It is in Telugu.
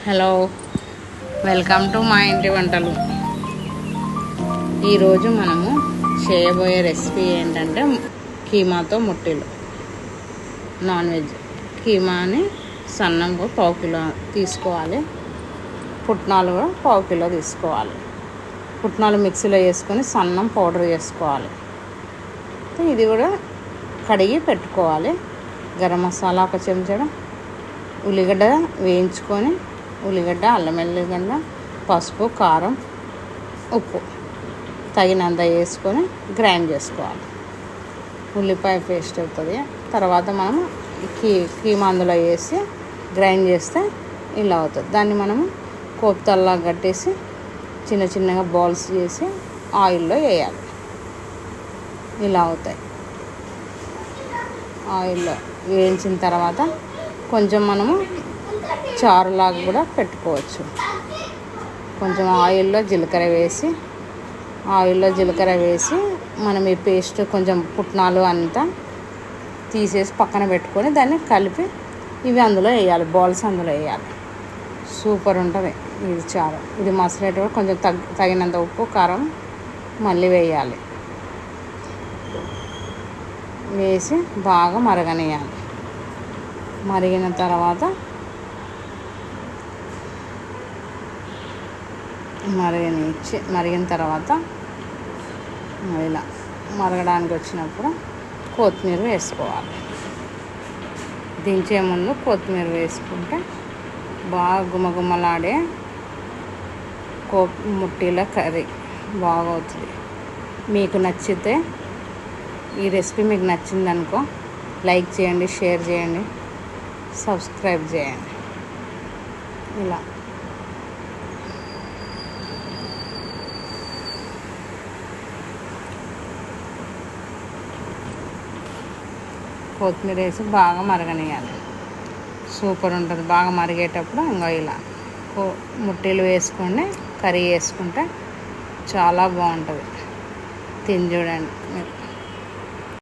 హలో, వెల్కమ్ టు మా ఇంటి వంటలు. ఈరోజు మనము చేయబోయే రెసిపీ ఏంటంటే కీమాతో ముట్టీలు. నాన్ వెజ్ కీమాని సన్నంగా పావు కిలో తీసుకోవాలి. పుట్నాలు కూడా పావు కిలో తీసుకోవాలి. పుట్నాలు మిక్సీలో వేసుకొని సన్నం పౌడర్ చేసుకోవాలి. ఇది కూడా కడిగి పెట్టుకోవాలి. గరం మసాలా ఒక చెంచా, ఉల్లిగడ్డ వేయించుకొని ఉల్లిగడ్డ, అల్లం వెల్లిగడ్డ, పసుపు, కారం, ఉప్పు తగినంత వేసుకొని గ్రైండ్ చేసుకోవాలి. ఉల్లిపాయ పేస్ట్ అవుతుంది. తర్వాత మనం కీమా అందులో వేసి గ్రైండ్ చేస్తే ఇలా అవుతుంది. దాన్ని మనము కోప్తల్లా కట్టేసి చిన్న చిన్నగా బాల్స్ చేసి ఆయిల్లో వేయాలి. ఇలా అవుతాయి. ఆయిల్లో వేయించిన తర్వాత కొంచెం మనము చారులాగా కూడా పెట్టుకోవచ్చు. కొంచెం ఆయిల్లో జీలకర్ర వేసి మనం ఈ పేస్ట్ కొంచెం పుట్నాలు అంతా తీసేసి పక్కన పెట్టుకొని దాన్ని కలిపి ఇవి అందులో వేయాలి. బాల్స్ అందులో వేయాలి. సూపర్ ఉంటుంది ఇది చారు. ఇది మసాలా కొంచెం తగినంత ఉప్పు, కారం మళ్ళీ వేయాలి. వేసి బాగా మరగనియాలి. మరిగిన తర్వాత మరిగిన తర్వాత ఇలా మరగడానికి వచ్చినప్పుడు కొత్తిమీర వేసుకోవాలి. దించే ముందు కొత్తిమీర వేసుకుంటే బాగా గుమగుమలాడే ముట్టీల కర్రీ బాగా అవుతుంది. మీకు నచ్చితే ఈ రెసిపీ మీకు నచ్చిందనుకో లైక్ చేయండి, షేర్ చేయండి, సబ్స్క్రైబ్ చేయండి. ఇలా కొత్తిమీర వేసి బాగా మరగనియాలి. సూపర్ ఉంటుంది. బాగా మరిగేటప్పుడు ఇంకా ఇలా ముట్టీలు వేసుకొని కర్రీ వేసుకుంటే చాలా బాగుంటుంది. తిని చూడండి మీరు.